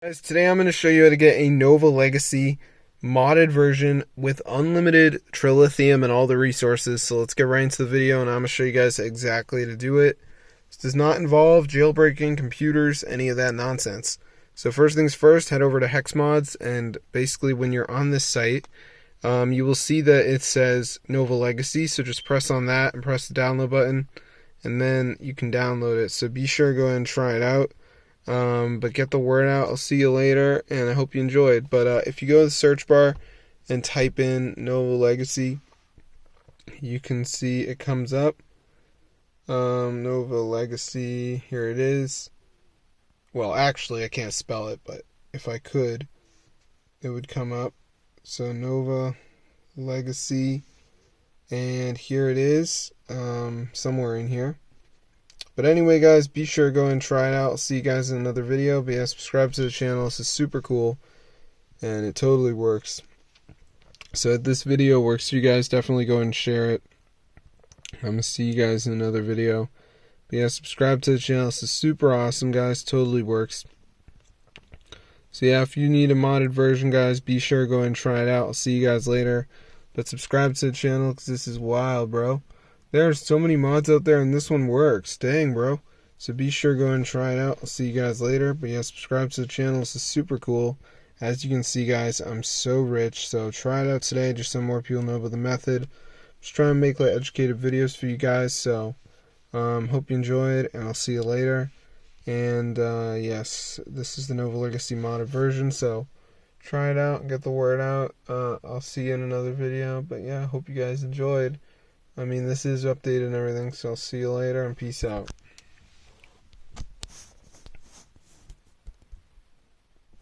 Guys, today I'm going to show you how to get a Nova Legacy modded version with unlimited Trilithium and all the resources. So let's get right into the video, and I'm going to show you guys exactly how to do it. This does not involve jailbreaking computers, any of that nonsense. So first things first, head over to Hex Mods, and basically when you're on this site, you will see that it says Nova Legacy. So just press on that and press the download button, and then you can download it. So be sure to go ahead and try it out. But get the word out. I'll see you later, and I hope you enjoyed. But if you go to the search bar and type in Nova Legacy, you can see it comes up. Nova Legacy, here it is. Well, actually, I can't spell it, but if I could, it would come up. So Nova Legacy, and here it is, somewhere in here. But anyway, guys, be sure to go and try it out. I'll see you guys in another video. But yeah, subscribe to the channel. This is super cool, and it totally works. So if this video works for you guys, definitely go and share it. I'm going to see you guys in another video. But yeah, subscribe to the channel. This is super awesome, guys. Totally works. So yeah, if you need a modded version, guys, be sure to go and try it out. I'll see you guys later. But subscribe to the channel because this is wild, bro. There's so many mods out there, and this one works. Dang, bro. So be sure to go and try it out. I'll see you guys later. But yeah, subscribe to the channel. This is super cool. As you can see, guys, I'm so rich. So try it out today, just so more people know about the method. Just trying to make like educated videos for you guys. So hope you enjoyed, and I'll see you later. And yes, this is the Nova Legacy modded version. So try it out and get the word out. I'll see you in another video. But yeah, hope you guys enjoyed. I mean, this is updated and everything, so I'll see you later, and peace out.